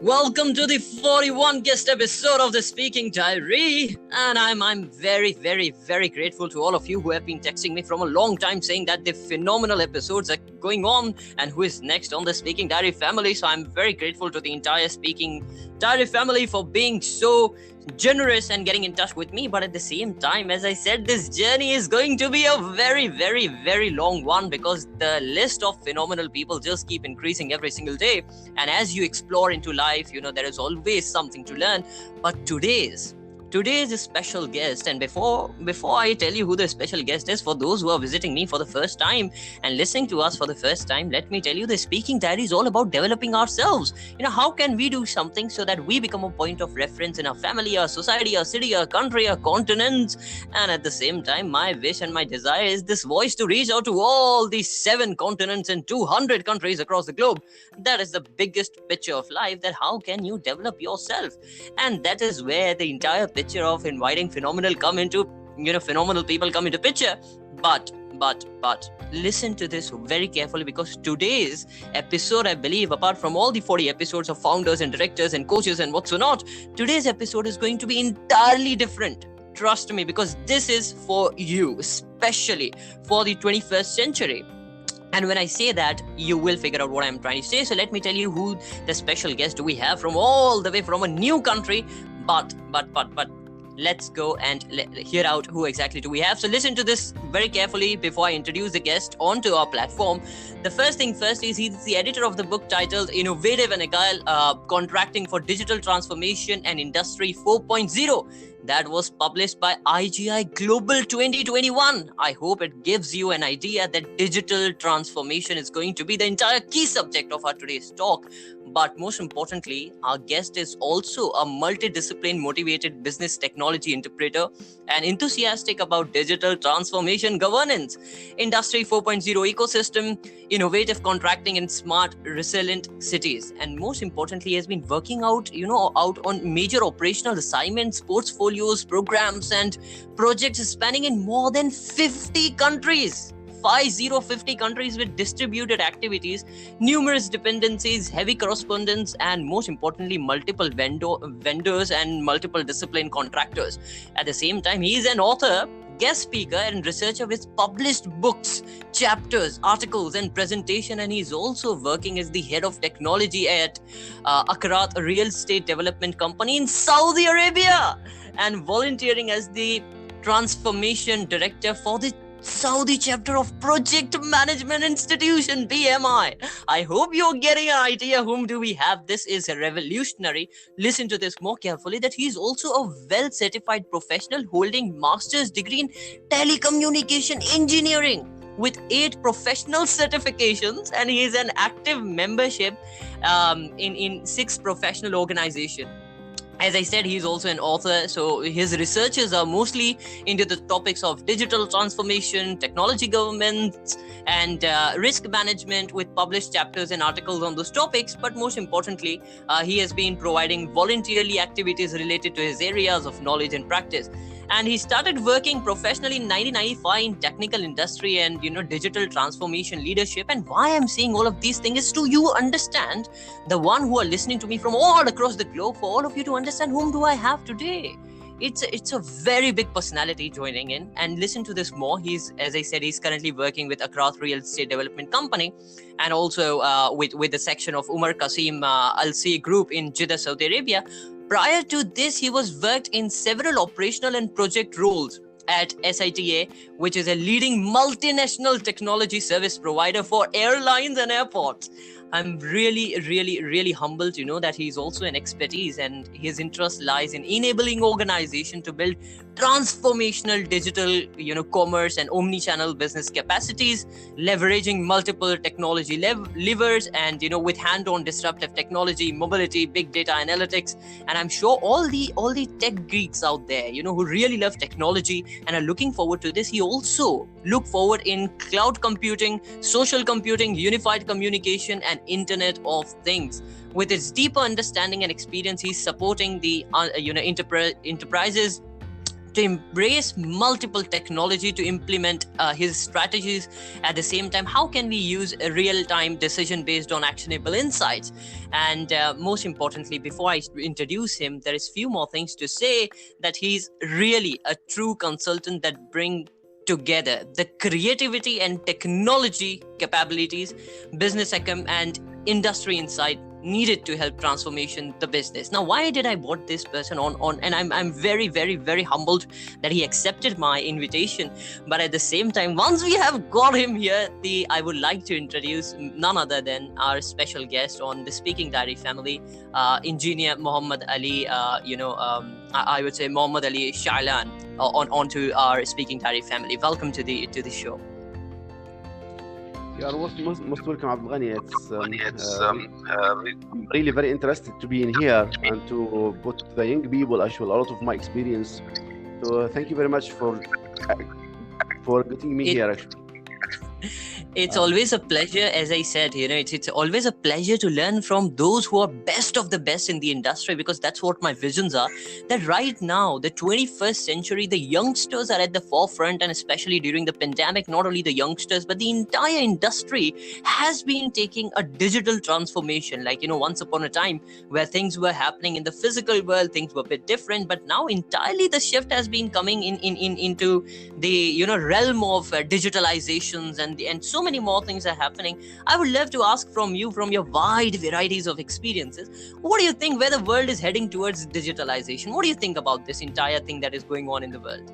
Welcome to the 41 guest episode of the Speaking Diary, and I'm very grateful to all of you who have been texting me from a long time saying that the phenomenal episodes are going on and who is next on the Speaking Diary family. So I'm very grateful to the entire Speaking Diary family for being so generous and getting in touch with me. But at the same time, as I said, this journey is going to be a very long one because the list of phenomenal people just keep increasing every single day. And as you explore into life, there is always something to learn. But today's a special guest, and before I tell you who the special guest is, for those who are visiting me for the first time and listening to us for the first time, let me tell you the Speaking Diary is all about developing ourselves. How can we do something so that we become a point of reference in our family, our society, our city, our country, our continent. And at the same time, my wish and my desire is this voice to reach out to all these 7 continents and 200 countries across the globe. That is the biggest picture of life, that how can you develop yourself? And that is where the entire picture of inviting phenomenal people come into picture. But listen to this very carefully, because today's episode, I believe, apart from all the 40 episodes of founders and directors and coaches and what's not, today's episode is going to be entirely different. Trust me, because this is for you, especially for the 21st century. And when I say that, you will figure out what I'm trying to say. So let me tell you who the special guest we have from all the way from a new country. But let's go and hear out who exactly do we have. So listen to this very carefully before I introduce the guest onto our platform. The first thing first is he's the editor of the book titled Innovative and Agile Contracting for Digital Transformation and Industry 4.0. That was published by IGI Global 2021. I hope it gives you an idea that digital transformation is going to be the entire key subject of our today's talk. But most importantly, our guest is also a multidiscipline motivated business technology interpreter and enthusiastic about digital transformation governance, Industry 4.0 ecosystem, innovative contracting and smart resilient cities. And most importantly, he has been working out on major operational assignments, portfolios, programs and projects spanning in more than 50 countries. 50 countries with distributed activities, numerous dependencies, heavy correspondence, and most importantly, multiple vendors and multiple discipline contractors. At the same time, he is an author, guest speaker, and researcher with published books, chapters, articles, and presentation. And he's also working as the head of technology at Akarat, a real estate development company in Saudi Arabia, and volunteering as the transformation director for the Saudi chapter of Project Management Institution, PMI. I hope you're getting an idea whom do we have. This is a revolutionary. Listen to this more carefully, that he is also a well-certified professional holding master's degree in telecommunication engineering with 8 professional certifications, and he is an active membership in 6 professional organizations. As I said, he's also an author, so his researches are mostly into the topics of digital transformation, technology governance, and risk management, with published chapters and articles on those topics. But most importantly, he has been providing voluntarily activities related to his areas of knowledge and practice. And he started working professionally in 1995 in technical industry and digital transformation leadership. And why I'm saying all of these things is to you understand, the one who are listening to me from all across the globe, for all of you to understand whom do I have today. It's a very big personality joining in. And listen to this more. As I said, he's currently working with Akarat Real Estate Development Company, and also with the section of Umar Qasim Al-Si Group in Jeddah, Saudi Arabia. Prior to this, he was worked in several operational and project roles at SITA, which is a leading multinational technology service provider for airlines and airports. I'm really humbled to know that he's also an expertise, and his interest lies in enabling organizations to build transformational digital, commerce and omni-channel business capacities, leveraging multiple technology levers, and with hand-on disruptive technology, mobility, big data analytics. And I'm sure all the tech geeks out there, who really love technology and are looking forward to this. He also look forward in cloud computing, social computing, unified communication, and Internet of Things. With its deeper understanding and experience, he's supporting the enterprises to embrace multiple technology to implement his strategies. At the same time, how can we use a real-time decision based on actionable insights? And most importantly, before I introduce him, there is few more things to say, that he's really a true consultant that bring together the creativity and technology capabilities, business and industry insight needed to help transformation the business. Now, why did I brought this person on? And I'm very, very, very humbled that he accepted my invitation. But at the same time, once we have got him here, I would like to introduce none other than our special guest on the Speaking Diary family, engineer Muhammad Ali. I would say Muhammad Ali Shailan onto our Speaking Diary family. Welcome to the show. You are most welcome, Abdul Ghani. I'm really very interested to be in here and to put the young people, actually, a lot of my experience. So thank you very much for getting me here, actually. It's always a pleasure, as I said, it's always a pleasure to learn from those who are best of the best in the industry, because that's what my visions are. That right now, the 21st century, the youngsters are at the forefront, and especially during the pandemic, not only the youngsters, but the entire industry has been taking a digital transformation. Like, once upon a time where things were happening in the physical world, things were a bit different, but now entirely the shift has been coming into the, realm of digitalizations and so many more things are happening. I would love to ask from you, from your wide varieties of experiences, what do you think where the world is heading towards digitalization? What do you think about this entire thing that is going on in the world?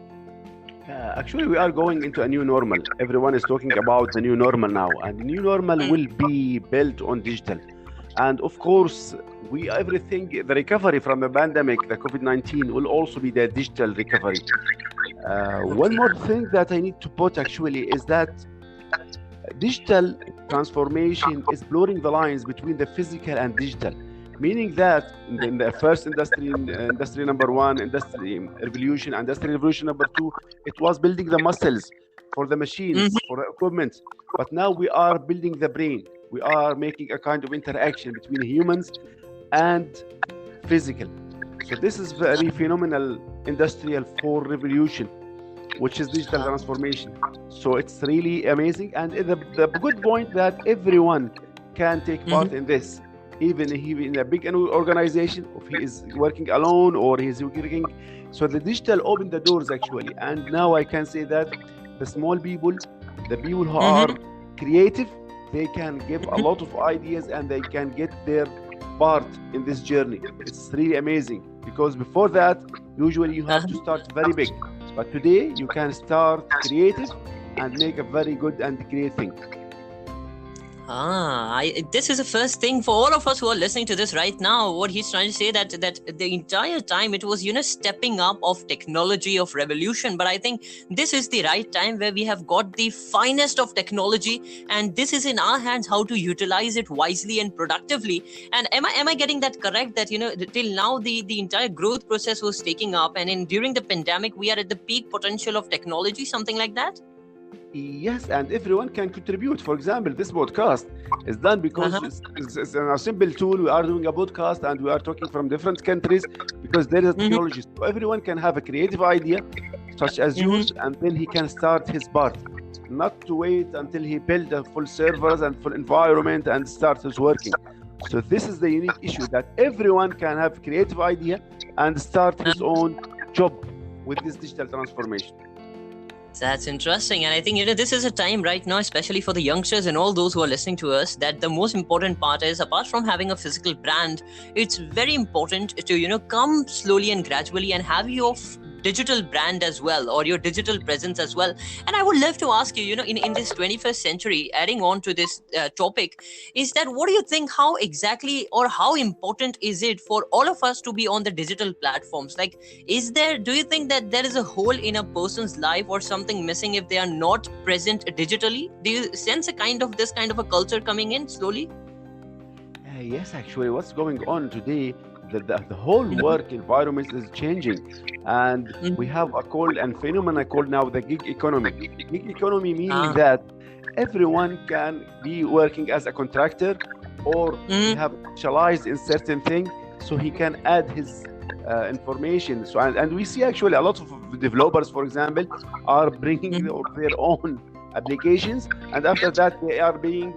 Actually, we are going into a new normal. Everyone is talking about the new normal now, and the new normal will be built on digital. And of course, the recovery from the pandemic, the COVID-19, will also be the digital recovery. One more thing that I need to put actually is that digital transformation is blurring the lines between the physical and digital, meaning that in the first industry number one, industry revolution number two, it was building the muscles for the machines, for the equipment. But now we are building the brain. We are making a kind of interaction between humans and physical. So this is very phenomenal industrial 4 revolution, which is digital transformation. So it's really amazing, and the good point that everyone can take part in this, even if he in a big organization, if he is working alone or he's working. So the digital opened the doors actually, and now I can say that the small people, the people who are creative, they can give a lot of ideas and they can get their part in this journey. It's really amazing, because before that, usually you have to start very big. But today you can start creative and make a very good and great thing. This is the first thing for all of us who are listening to this right now. What he's trying to say that the entire time it was stepping up of technology, of revolution. But I think this is the right time where we have got the finest of technology, and this is in our hands how to utilize it wisely and productively. And am I getting that correct? That till now the entire growth process was taking up, and during the pandemic we are at the peak potential of technology, something like that. Yes, and everyone can contribute. For example, this podcast is done because it's a simple tool. We are doing a podcast and we are talking from different countries because there is technology. So everyone can have a creative idea, such as yours, and then he can start his part. Not to wait until he build a full servers and full environment and start his working. So this is the unique issue, that everyone can have creative idea and start his own job with this digital transformation. That's interesting. And I think, this is a time right now, especially for the youngsters and all those who are listening to us, that the most important part is, apart from having a physical brand, it's very important to, come slowly and gradually and have your digital brand as well, or your digital presence as well. And I would love to ask you, in this 21st century, adding on to this topic, is that what do you think, how exactly or how important is it for all of us to be on the digital platforms? Like, do you think that there is a hole in a person's life or something missing if they are not present digitally? Do you sense this kind of a culture coming in slowly? Yes, actually, what's going on today, the whole work environment is changing, and we have a phenomenon called now the gig economy. Gig economy meaning that everyone can be working as a contractor, or have specialized in certain thing, so he can add his information. So and we see actually a lot of developers, for example, are bringing their own applications, and after that they are being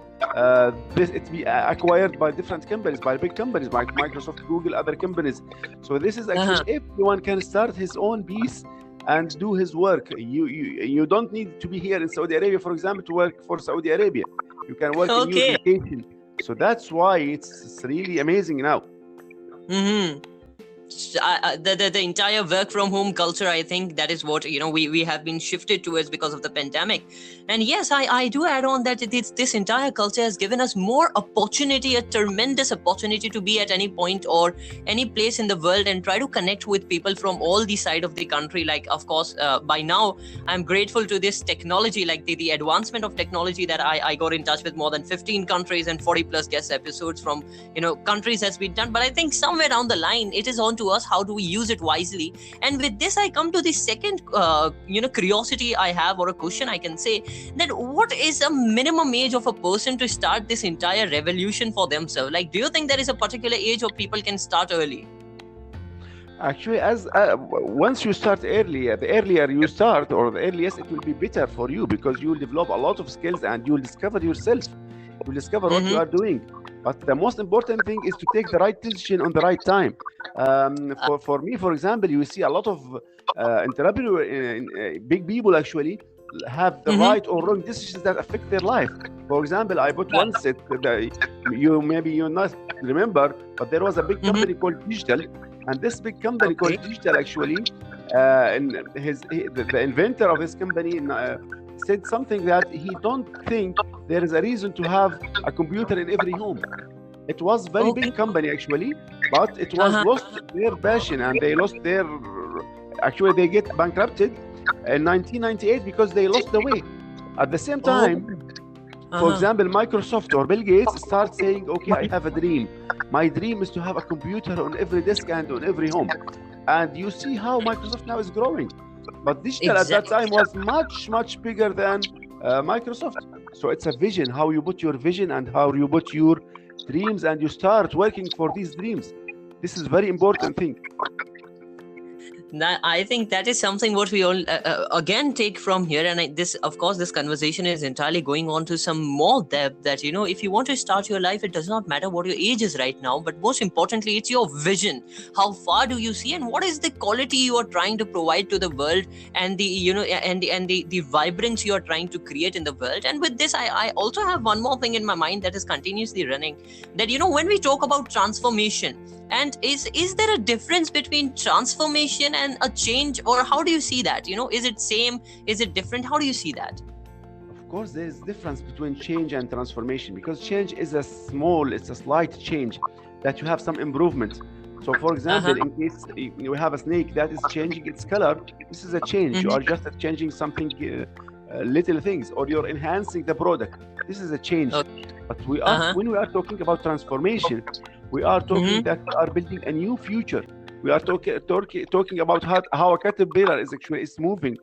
it's be acquired by different companies, by big companies like Microsoft, Google, other companies. So this is actually everyone can start his own piece and do his work. You don't need to be here in Saudi Arabia, for example, to work for Saudi Arabia. You can work in your location. So that's why it's really amazing now. The entire work from home culture, I think that is what we have been shifted towards because of the pandemic. And yes, I do add on that this entire culture has given us more opportunity, a tremendous opportunity to be at any point or any place in the world and try to connect with people from all the side of the country. Like, of course, by now I'm grateful to this technology, like the advancement of technology, that I got in touch with more than 15 countries and 40 plus guest episodes from countries has been done. But I think somewhere down the line it is on to us, how do we use it wisely. And with this I come to the second curiosity I have, or a question I can say, that what is a minimum age of a person to start this entire revolution for themselves? Like, do you think there is a particular age or people can start early? Actually, as once you start early, the earlier you start, or the earliest, it will be better for you, because you will develop a lot of skills and you will discover yourself. You will discover what you are doing. But the most important thing is to take the right decision on the right time. For me, for example, you see a lot of big people actually have the right or wrong decisions that affect their life. For example, I put once you not remember, but there was a big company called Digital, and this big company called Digital actually, the inventor of this company said something that he don't think there is a reason to have a computer in every home. It was very big company actually, but it was lost their passion, and they lost their, actually they get bankrupted in 1998 because they lost the way. At the same time, for example, Microsoft or Bill Gates start saying, okay, I have a dream. My dream is to have a computer on every desk and on every home. And you see how Microsoft now is growing. But Digital at that time was much, much bigger than Microsoft. So it's a vision, how you put your vision and how you put your dreams, and you start working for these dreams. This is very important thing. I think that is something what we all again take from here, and this conversation is entirely going on to some more depth, that if you want to start your life, it does not matter what your age is right now, but most importantly it's your vision. How far do you see, and what is the quality you are trying to provide to the world, and the vibrance you are trying to create in the world. And with this I also have one more thing in my mind that is continuously running, that when we talk about transformation, and is there a difference between transformation and a change, or how do you see that? Is it same? Is it different? How do you see that? Of course, there is difference between change and transformation, because change is it's a slight change that you have some improvement. So, for example, in case you have a snake that is changing its color, this is a change. You are just changing something, little things, or you're enhancing the product. This is a change. But when we are talking about transformation, we are talking that we are building a new future. We are talking about how a caterpillar is moving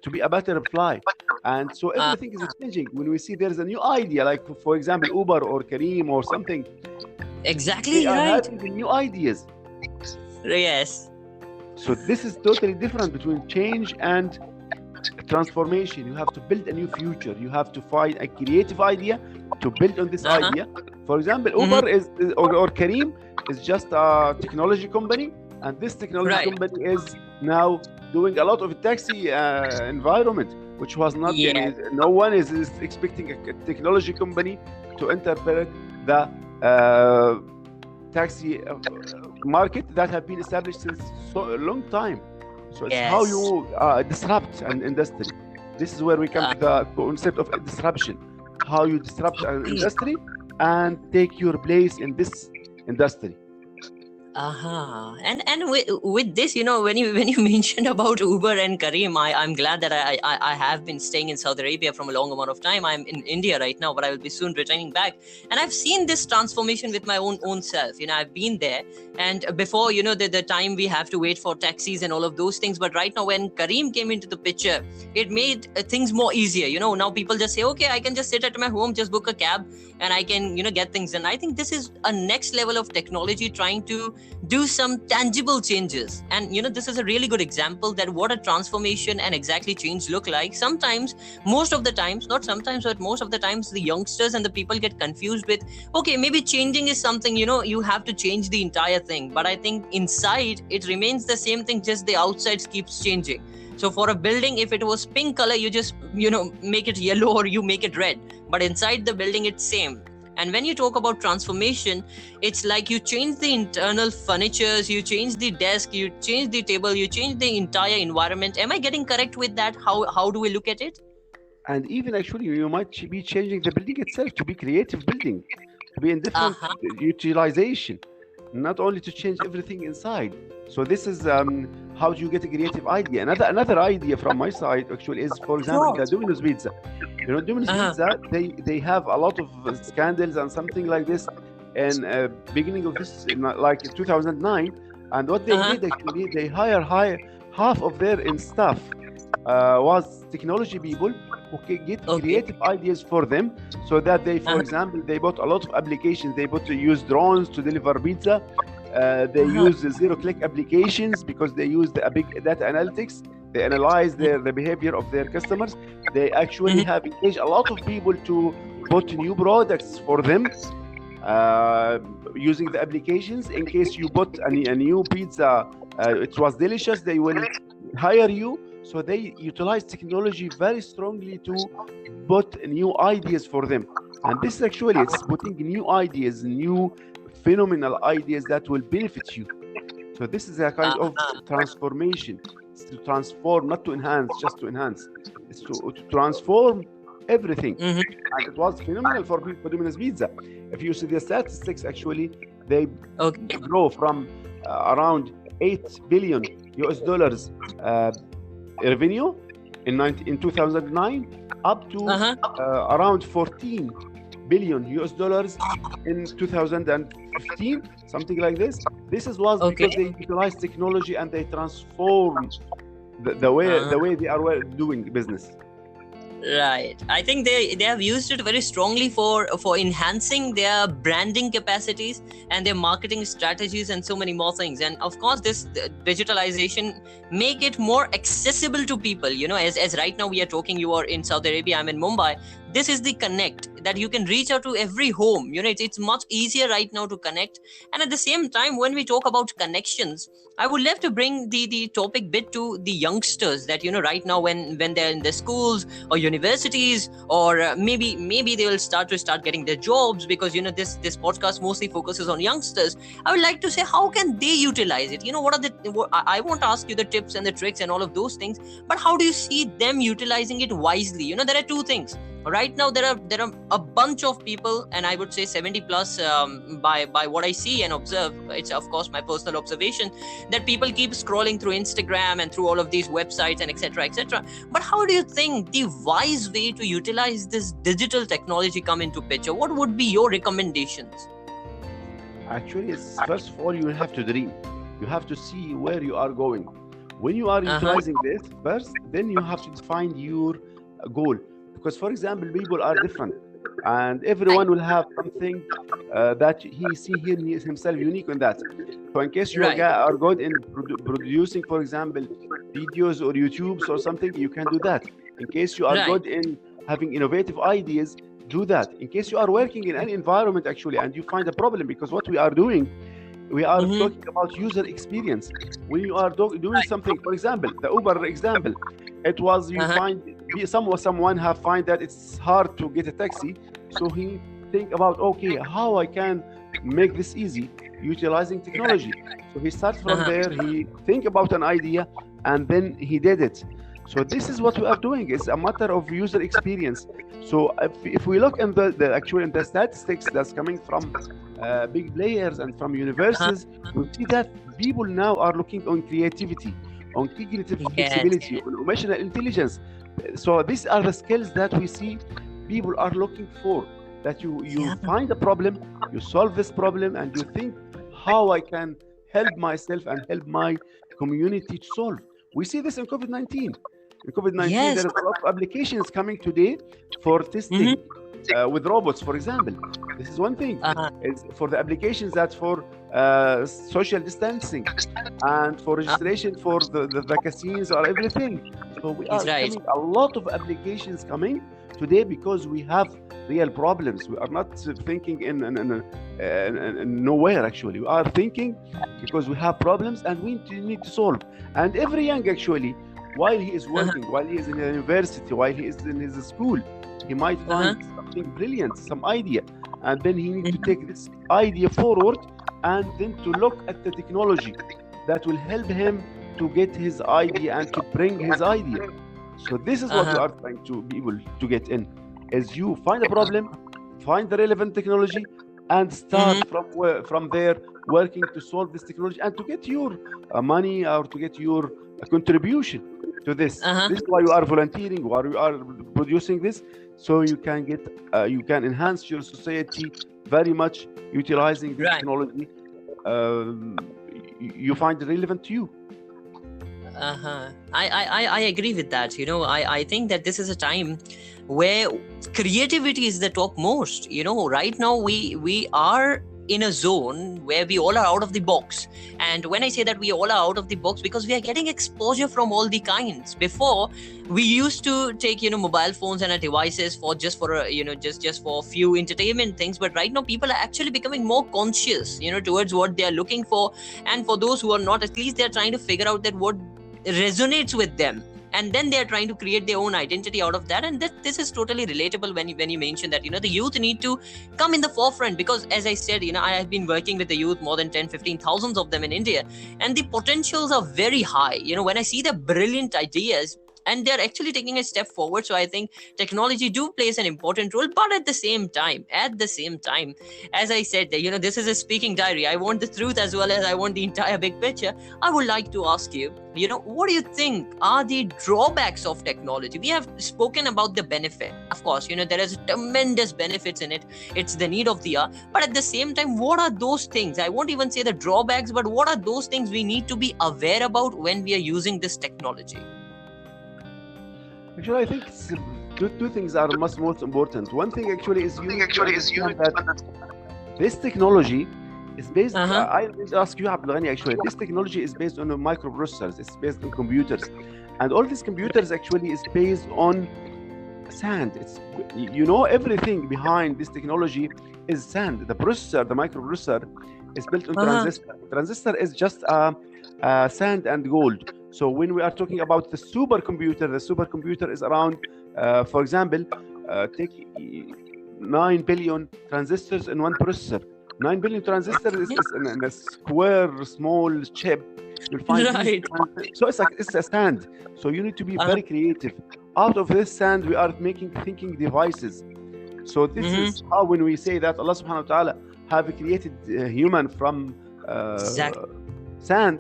to be a butterfly. And so everything is changing. When we see there is a new idea, like for example, Uber or Kareem or something. Exactly, they are having new ideas. Yes. So this is totally different between change and transformation. You have to build a new future. You have to find a creative idea to build on this idea. For example, Uber or Kareem is just a technology company, and this technology company is now doing a lot of taxi environment, which was not. No one is expecting a technology company to interpret the taxi market that have been established since a long time. So it's how you disrupt an industry. This is where we come to the concept of disruption. How you disrupt an industry and take your place in this industry. And with this, when you mentioned about Uber and Kareem, I'm glad that I have been staying in Saudi Arabia from a long amount of time. I'm in India right now, but I will be soon returning back, and I've seen this transformation with my own self. I've been there, and before the time we have to wait for taxis and all of those things, but right now when Kareem came into the picture, it made things more easier. Now people just say, okay, I can just sit at my home, just book a cab, and I can get things done. I think this is a next level of technology trying to do some tangible changes. And this is a really good example that what a transformation and exactly change look like. Sometimes, most of the times, not sometimes, but most of the times, the youngsters and the people get confused with, okay, maybe changing is something, you have to change the entire thing. But I think inside it remains the same thing, just the outside keeps changing. So for a building, if it was pink color, you just make it yellow or you make it red, but inside the building it's same. And when you talk about transformation, it's like you change the internal furnitures, you change the desk, you change the table, you change the entire environment. Am I getting correct with that? How do we look at it? And even actually, you might be changing the building itself to be creative building, to be in different utilization, not only to change everything inside. So this is how do you get a creative idea? Another idea from my side actually is, for example, the Domino's Pizza. Domino's Pizza, they have a lot of scandals and something like this in beginning of this, like 2009. And what they did actually, they hire half of their staff was technology people who can get creative ideas for them, so that they, for example, they bought a lot of applications. They bought to use drones to deliver pizza. They use zero-click applications because they use the big data analytics. They analyze the behavior of their customers. They actually have engaged a lot of people to put new products for them using the applications. In case you bought a new pizza, it was delicious, they will hire you. So they utilize technology very strongly to put new ideas for them. And this actually, it's putting new ideas, new phenomenal ideas that will benefit you. So this is a kind of transformation. It's to transform, not to enhance, just to enhance. It's to transform everything. And it was phenomenal for Domino's Pizza. If you see the statistics, actually, they grow from around $8 billion revenue in 2009 up to around $14 billion in 2015, something like this. This was because they utilized technology and they transformed the way they are doing business. Right. I think they have used it very strongly for enhancing their branding capacities and their marketing strategies and so many more things. And of course, this digitalization make it more accessible to people. As right now we are talking, you are in Saudi Arabia, I'm in Mumbai. This is the connect that you can reach out to every home. It's much easier right now to connect. And at the same time, when we talk about connections, I would love to bring the topic bit to the youngsters that, right now when they're in the schools or universities, or maybe they will start getting their jobs, because, this podcast mostly focuses on youngsters. I would like to say, how can they utilize it? I won't ask you the tips and the tricks and all of those things, but how do you see them utilizing it wisely? There are two things. Right now, there are a bunch of people, and I would say 70 plus by what I see and observe. It's of course my personal observation that people keep scrolling through Instagram and through all of these websites and etc. etc. But how do you think the wise way to utilize this digital technology come into picture? What would be your recommendations? Actually, it's first of all, you have to dream. You have to see where you are going. When you are utilizing this first, then you have to define your goal. Because, for example, people are different, and everyone will have something that he himself unique in that. So in case you are good in producing, for example, videos or YouTubes or something, you can do that. In case you are good in having innovative ideas, do that. In case you are working in any environment, actually, and you find a problem, because what we are doing, we are talking about user experience. When you are doing something, for example, the Uber example, it was you find someone have find that it's hard to get a taxi, so he think about, okay, how I can make this easy utilizing technology. So he starts from there, he think about an idea, and then he did it. So this is what we are doing. It's a matter of user experience. So if we look in the statistics that's coming from big players and from universities, we see that people now are looking on creativity, on cognitive flexibility, on emotional intelligence. So these are the skills that we see people are looking for. That you find a problem, you solve this problem, and you think how I can help myself and help my community to solve. We see this in COVID-19. In COVID-19, there is a lot of applications coming today for testing with robots, for example. This is one thing. It's for the applications that for social distancing, and for registration for the vaccines or everything. So we are Right. coming a lot of applications coming today because we have real problems. We are not thinking in nowhere. Actually, we are thinking because we have problems and we need to solve. And every young actually, while he is working, while he is in a university, while he is in his school, he might find something brilliant, some idea, and then he needs to take this idea forward and then to look at the technology that will help him to get his idea and to bring his idea. So this is what we are trying to be able to get in, is you find a problem, find the relevant technology, and start from there working to solve this technology and to get your money or to get your contribution to this. This is why you are volunteering, why you are producing this, so you can get you can enhance your society very much utilizing this technology. You find it relevant to you. I agree with that. You know, I think that this is a time where creativity is the topmost. You know, right now we are in a zone where we all are out of the box. And when I say that we all are out of the box, because we are getting exposure from all the kinds. Before, we used to take, you know, mobile phones and our devices for just for a few entertainment things. But right now people are actually becoming more conscious, you know, towards what they are looking for. And for those who are not, at least they're trying to figure out that what resonates with them. And then they are trying to create their own identity out of that. And this is totally relatable when you mention that, you know, the youth need to come in the forefront, because as I said, you know, I have been working with the youth, more than 10,000-15,000 of them in India, and the potentials are very high. You know, when I see the brilliant ideas, and they're actually taking a step forward. So I think technology do plays an important role, but at the same time, as I said, you know, this is a speaking diary. I want the truth as well as I want the entire big picture. I would like to ask you, you know, what do you think are the drawbacks of technology? We have spoken about the benefit. Of course, you know, there is tremendous benefits in it. It's the need of the hour. But at the same time, what are those things? I won't even say the drawbacks, but what are those things we need to be aware about when we are using this technology? Actually, I think two things are most important. One thing actually is that this technology is based. I ask you, Abdul Ghani, actually, this technology is based on microprocessors. It's based on computers, and all these computers actually is based on sand. It's, you know, everything behind this technology is sand. The processor, the microprocessor, is built on transistor. Transistor is just sand and gold. So when we are talking about the supercomputer is around, for example, take 9 billion transistors in one processor. 9 billion transistors is in a square, small chip. You'll find so it's a sand. So you need to be very creative. Out of this sand, we are making thinking devices. So this is how, when we say that Allah subhanahu wa ta'ala have created human from sand.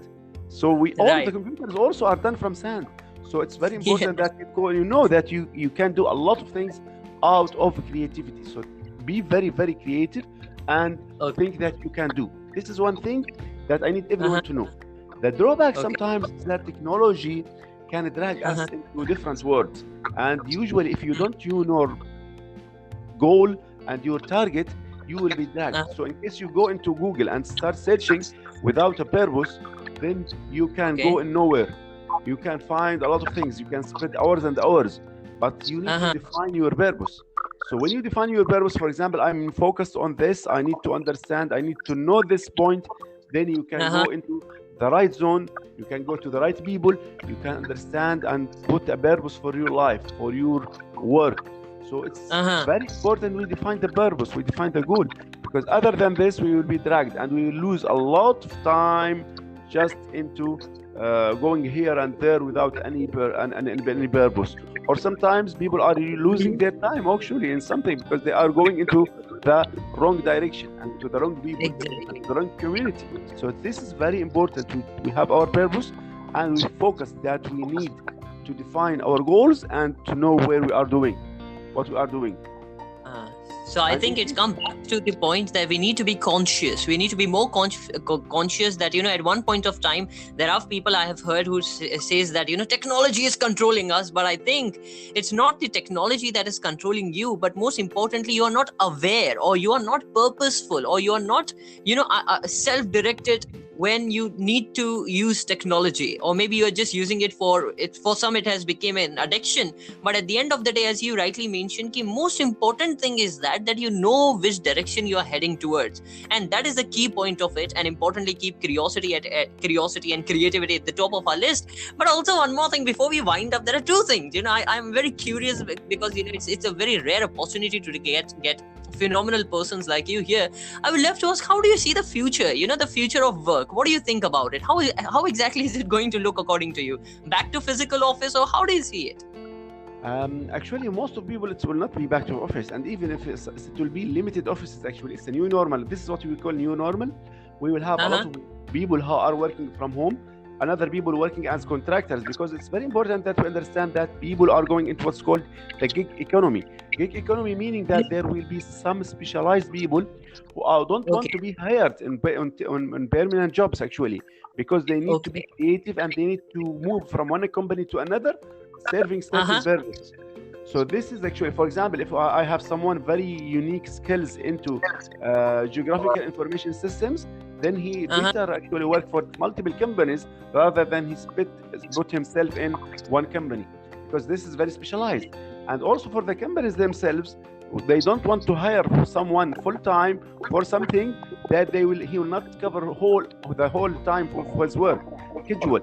So all the computers also are done from sand. So it's very important that you know that you can do a lot of things out of creativity. So be very, very creative and think that you can do. This is one thing that I need everyone to know. The drawback sometimes is that technology can drag us into different worlds. And usually if you don't know your goal and your target, you will be dragged. So in case you go into Google and start searching without a purpose, then you can go in nowhere. You can find a lot of things. You can spend hours and hours, but you need to define your purpose. So when you define your purpose, for example, I'm focused on this, I need to understand, I need to know this point, then you can go into the right zone, you can go to the right people, you can understand and put a purpose for your life, for your work. So it's very important we define the purpose, we define the goal, because other than this, we will be dragged and we will lose a lot of time just into going here and there without any purpose. Or sometimes people are losing their time actually in something because they are going into the wrong direction and to the wrong people, and the wrong community. So this is very important. We have our purpose and we focus that we need to define our goals and to know where we are doing, what we are doing. So I And think it's come back to the point that we need to be conscious. We need to be more conscious that, at one point of time, there are people I have heard who says that, technology is controlling us. But I think it's not the technology that is controlling you, but most importantly, you are not aware, or you are not purposeful, or you are not, self-directed when you need to use technology, or maybe you're just using it for some it has become an addiction. But at the end of the day, as you rightly mentioned, the most important thing is that you know which direction you are heading towards, and that is the key point of it. And importantly, keep curiosity and creativity at the top of our list. But also one more thing before we wind up, there are two things. I'm very curious because it's a very rare opportunity to get phenomenal persons like you here. I would love to ask, how do you see the future? The future of work. What do you think about it? How exactly is it going to look according to you? Back to physical office, or how do you see it? Actually, most of people, it will not be back to office, and even if it will be limited offices. Actually, it's a new normal. This is what we call new normal. We will have a lot of people who are working from home, and other people working as contractors, because it's very important that we understand that people are going into what's called the gig economy. Gig economy meaning that there will be some specialized people who don't want to be hired on permanent jobs, actually, because they need to be creative and they need to move from one company to another, serving certain purpose. So this is actually, for example, if I have someone very unique skills into geographical information systems, then he better actually work for multiple companies rather than he put himself in one company, because this is very specialized. And also for the companies themselves, they don't want to hire someone full-time for something that he will not cover the whole time of his work schedule.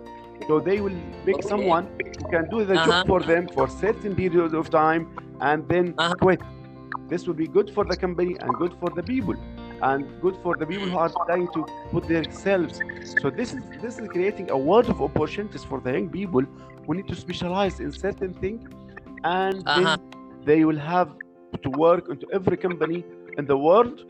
So they will pick someone who can do the job for them for certain period of time and then quit. This will be good for the company and good for the people, and good for the people who are trying to put themselves. So this is creating a world of opportunities for the young people who need to specialize in certain thing, and then they will have to work into every company in the world,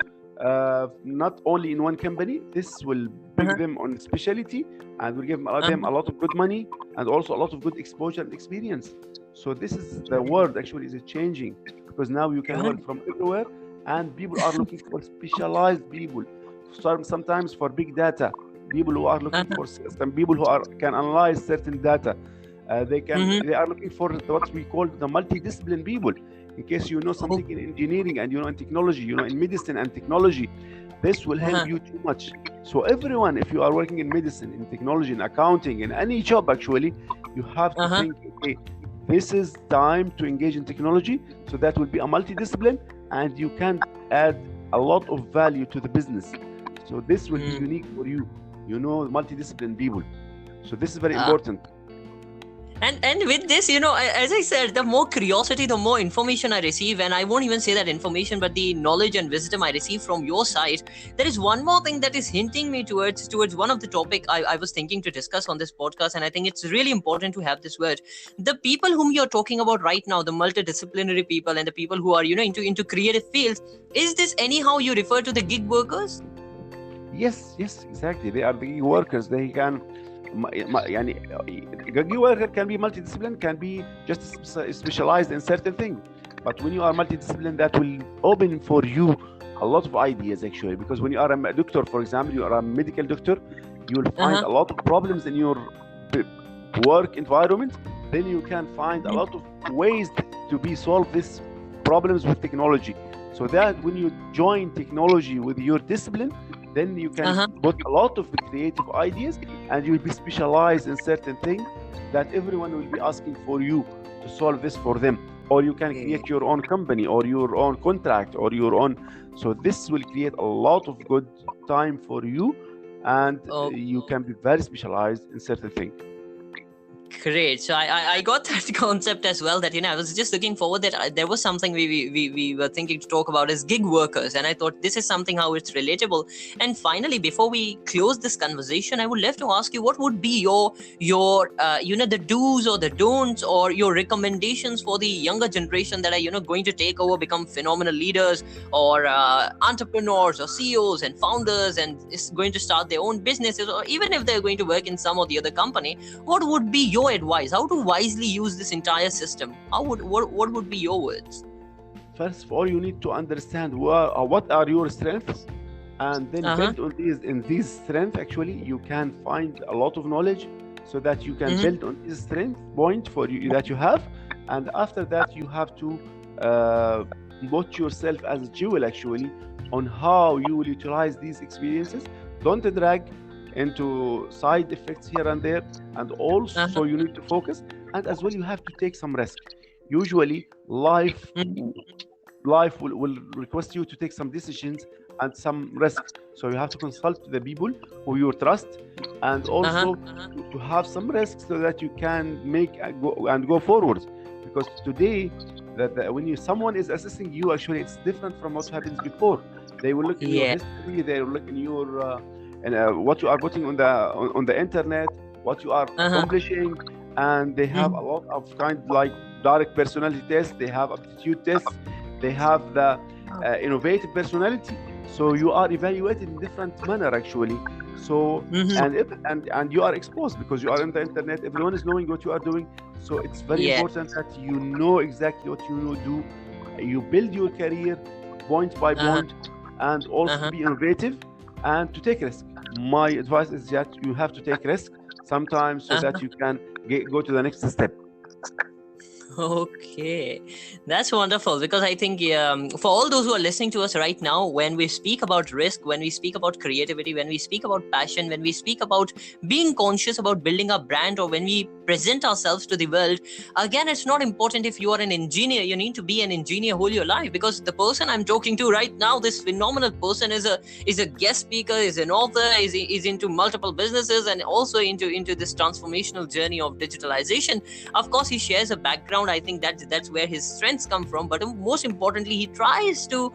not only in one company. This will bring them on specialty and will give them a lot of good money and also a lot of good exposure and experience. So this is the world actually is changing, because now you can work from everywhere, and people are looking for specialized people. Sometimes for big data, people who are looking for some people who can analyze certain data. They are looking for what we call the multidiscipline people. In case you know something in engineering and in technology, in medicine and technology, this will help you too much. So everyone, if you are working in medicine, in technology, in accounting, in any job, actually, you have to think, okay, this is time to engage in technology. So that will be a multidiscipline, and you can add a lot of value to the business. So this will be unique for you, multidiscipline people. So this is very important. And with this, as I said, the more curiosity, the more information I receive, and I won't even say that information, but the knowledge and wisdom I receive from your side. There is one more thing that is hinting me towards one of the topic I was thinking to discuss on this podcast, and I think it's really important to have this word. The people whom you're talking about right now, the multidisciplinary people and the people who are, into creative fields, is this anyhow you refer to the gig workers? Yes, exactly. They are the gig workers. They can. Gig worker can be multidisciplinary, can be just specialized in certain things. But when you are multidisciplinary, that will open for you a lot of ideas, actually. Because when you are a doctor, for example, you are a medical doctor, you will find a lot of problems in your work environment. Then you can find a lot of ways to solve these problems with technology. So that when you join technology with your discipline, then you can put a lot of creative ideas, and you will be specialized in certain things that everyone will be asking for you to solve this for them. Or you can create your own company or your own contract or your own. So this will create a lot of good time for you, and you can be very specialized in certain things. Great. So I got that concept as well, that I was just looking forward that there was something we were thinking to talk about as gig workers, and I thought this is something how it's relatable. And finally, before we close this conversation, I would love to ask you, what would be your the do's or the don'ts, or your recommendations for the younger generation that are going to take over, become phenomenal leaders or entrepreneurs or CEOs and founders, and is going to start their own businesses, or even if they're going to work in some or the other company. What would be your advice? How to wisely use this entire system? What would be your words? first of all, you need to understand what are your strengths, and then Uh-huh. build on these strengths. Actually, you can find a lot of knowledge so that you can Mhm. build on this strength point for you that you have, and after that you have to uh, put yourself as a jewel actually on how you will utilize these experiences. Don't drag into side effects here and there, and also Uh-huh. you need to focus, and as well you have to take some risk. Usually life Mhm. will request you to take some decisions and some risk, so you have to consult the people who you trust, and Uh-huh. also to have some risks so that you can make go forward. Because today that when someone is assessing you, actually it's different from what happens before. They will look in your Yeah. history, they will look in your what you are putting on the internet, what you are Uh-huh. accomplishing, and they have a Mhm. lot of kind like direct personality tests, they have aptitude tests, they have the innovative personality. So you are evaluated in different manner actually. So Mhm. and you are exposed because you are on the internet. Everyone is knowing what you are doing. So it's very Yeah. important that you know exactly what you do. You build your career point by Uh-huh. point, and also to Uh-huh. be innovative and to take risk. My advice is that you have to take risk sometimes so that Uh-huh. you can go to the next step. Okay, that's wonderful, because I think for all those who are listening to us right now, when we speak about risk, when we speak about creativity, when we speak about passion, when we speak about being conscious about building a brand, or when we present ourselves to the world, again, it's not important if you are an engineer, you need to be an engineer whole your life, because the person I'm talking to right now, this phenomenal person, is a guest speaker, is an author, is into multiple businesses, and also into this transformational journey of digitalization. Of course, he shares a background. I think that's where his strengths come from. But most importantly, he tries to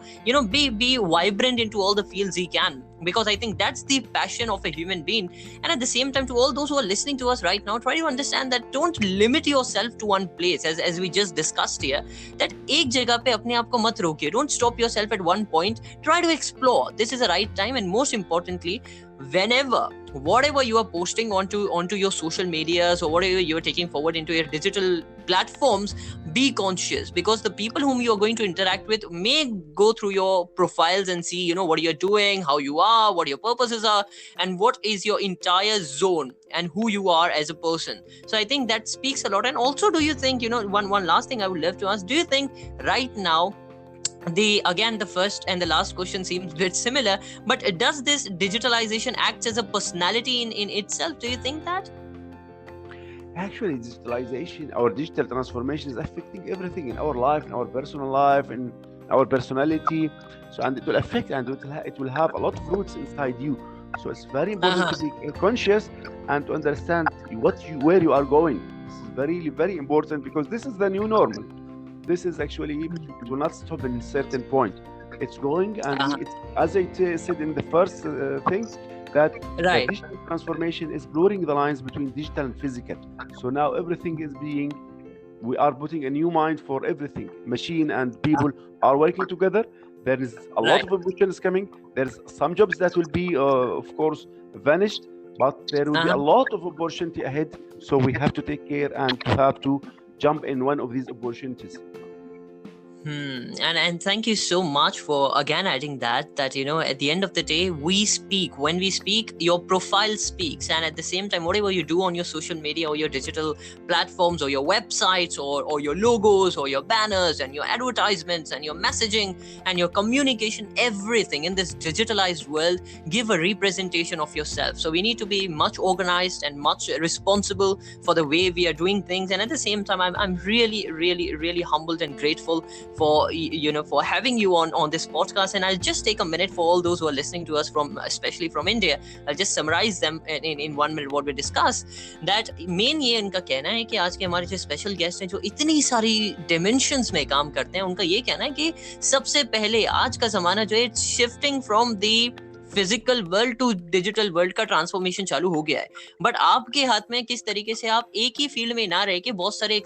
be vibrant into all the fields he can, because I think that's the passion of a human being. And at the same time, to all those who are listening to us right now, try to understand that don't limit yourself to one place, as we just discussed here. That एक जगह पे अपने आप को मत रोकिए. Don't stop yourself at one point. Try to explore. This is the right time, and most importantly, whenever whatever you are posting onto your social medias, or whatever you are taking forward into your digital platforms, be conscious, because the people whom you are going to interact with may go through your profiles and see what you're doing, how you are, what your purposes are, and what is your entire zone, and who you are as a person. So I think that speaks a lot. And also, do you think, one last thing I would love to ask, do you think right now, the first and the last question seems a bit similar, but does this digitalization act as a personality in itself? Do you think that? Actually, digitalization, our digital transformation is affecting everything in our life, in our personal life, in our personality. So, and it will affect, and it will have a lot of roots inside you. So it's very important Uh-huh. to be conscious and to understand where you are going. This is very, very important because this is the new normal. This is actually, it will not stop in a certain point. It's going, and Uh-huh. as I said in the first thing, that the Right. digital transformation is blurring the lines between digital and physical. So now everything is we are putting a new mind for everything. Machine and people are working together. There is a lot Right. of opportunities coming. There's some jobs that will be, of course, vanished, but there will be a Uh-huh. lot of opportunity ahead. So we have to take care and have to jump in one of these opportunities. And thank you so much for again adding that at the end of the day, when we speak, your profile speaks, and at the same time, whatever you do on your social media or your digital platforms or your websites or your logos or your banners and your advertisements and your messaging and your communication, everything in this digitalized world give a representation of yourself. So we need to be much organized and much responsible for the way we are doing things. And at the same time, I'm really, really, really humbled and grateful for having you on this podcast. And I'll just take a minute for all those who are listening to us especially from India. I'll just summarize them in 1 minute what we discuss. That main ये इनका कहना है कि आज के हमारे जो special guest हैं जो इतनी सारी डिमेंशंस में काम करते हैं, उनका ये कहना है कि सबसे पहले आज का जमाना जो है shifting from the physical world to digital world का ट्रांसफॉर्मेशन चालू हो गया है. बट आपके हाथ में किस तरीके से आप एक ही फील्ड में ना रह के बहुत सारे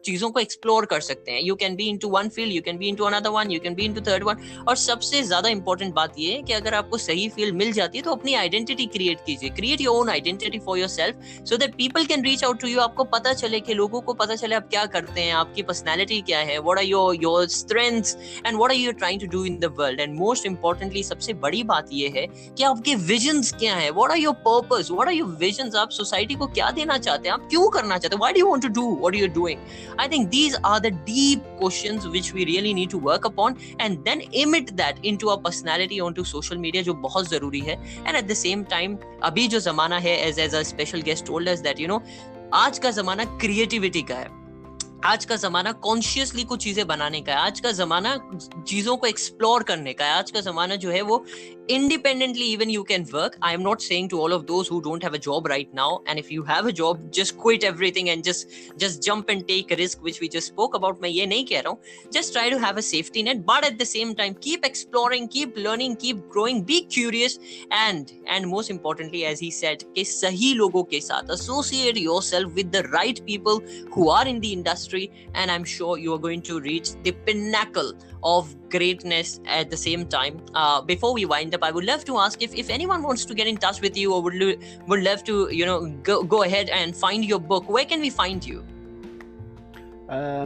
चीजों को एक्सप्लोर कर सकते हैं. You can be into one field, you can be into another one, you can be into third one. और सबसे ज्यादा इंपॉर्टेंट बात ये है कि अगर आपको सही फील्ड मिल जाती है तो अपनी आइडेंटिटी क्रिएट कीजिए. Create your own identity for yourself so that people can reach out to you. आपको पता चले कि लोगों को पता चले आप क्या करते हैं, आपकी पर्सनैलिटी क्या है, what are your strengths and what are you trying to do in the world. And most importantly सबसे बड़ी बात ये है कि आपके विजन्स क्या है, what are your purpose, what are your visions. आप सोसाइटी को क्या देना चाहते हैं, आप क्यों करना चाहते हैं, why do you want to do what you are doing. I think these are the deep questions which we really need to work upon and then emit that into our personality onto social media, जो बहुत जरूरी है. And at the same time अभी जो जमाना है, as a special guest told us that आज का जमाना क्रिएटिविटी का है. आज का जमाना कॉन्शियसली कुछ चीजें बनाने का है. आज का जमाना चीजों को एक्सप्लोर करने का है. आज का जमाना जो है वो independently even you can work. I am not saying to all of those who don't have a job right now, and if you have a job just quit everything and just jump and take a risk, which we just spoke about. मैं ये नहीं कह रहा हूँ. Just try to have a safety net, but at the same time keep exploring, keep learning, keep growing, be curious, and most importantly as he said कि सही लोगों के साथ associate yourself with the right people who are in the industry, and I'm sure you are going to reach the pinnacle of greatness at the same time. Before we wind up, I would love to ask if anyone wants to get in touch with you or would love to go ahead and find your book, where can we find you?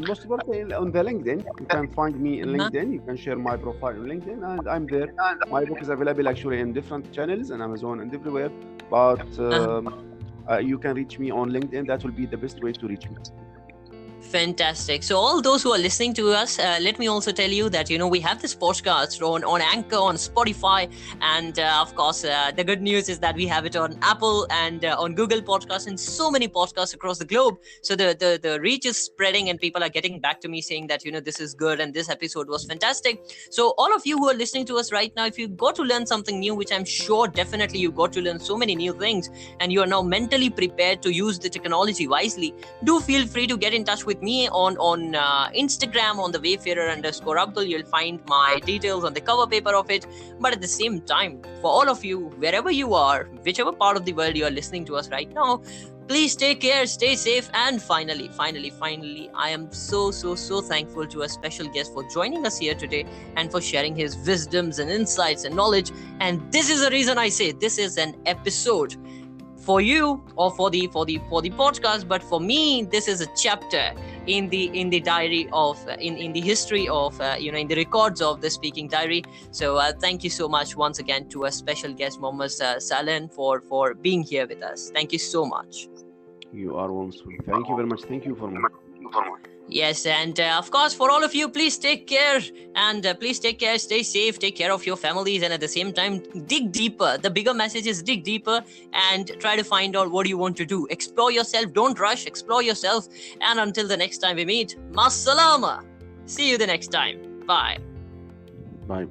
Most importantly on the LinkedIn. You can find me in LinkedIn. You can share my profile on LinkedIn and I'm there. My book is available actually in different channels and Amazon and everywhere, but you can reach me on LinkedIn. That will be the best way to reach me. Fantastic. So all those who are listening to us, let me also tell you that we have this podcast on Anchor, on Spotify, and of course the good news is that we have it on Apple and on Google Podcasts and so many podcasts across the globe. So the reach is spreading and people are getting back to me saying that this is good and this episode was fantastic. So all of you who are listening to us right now, if you got to learn something new, which I'm sure definitely you got to learn so many new things, and you are now mentally prepared to use the technology wisely, do feel free to get in touch with me on Instagram on the Wayfarer_Abdul. You'll find my details on the cover paper of it. But at the same time, for all of you, wherever you are, whichever part of the world you are listening to us right now, please take care, stay safe, and finally, I am so thankful to a special guest for joining us here today and for sharing his wisdoms and insights and knowledge. And this is the reason I say this is an episode for you or for the podcast, but for me this is a chapter in the diary of in the history of in the records of the Speaking Diary. So thank you so much once again to a special guest, Mohammed Salen, for being here with us. Thank you so much. You are wonderful. Thank you very much. Thank you for me. Yes, and of course, for all of you, please take care and please take care, stay safe, take care of your families, and at the same time, dig deeper. The bigger message is dig deeper and try to find out what you want to do. Explore yourself, don't rush, explore yourself. And until the next time we meet, Masalama. See you the next time. Bye. Bye.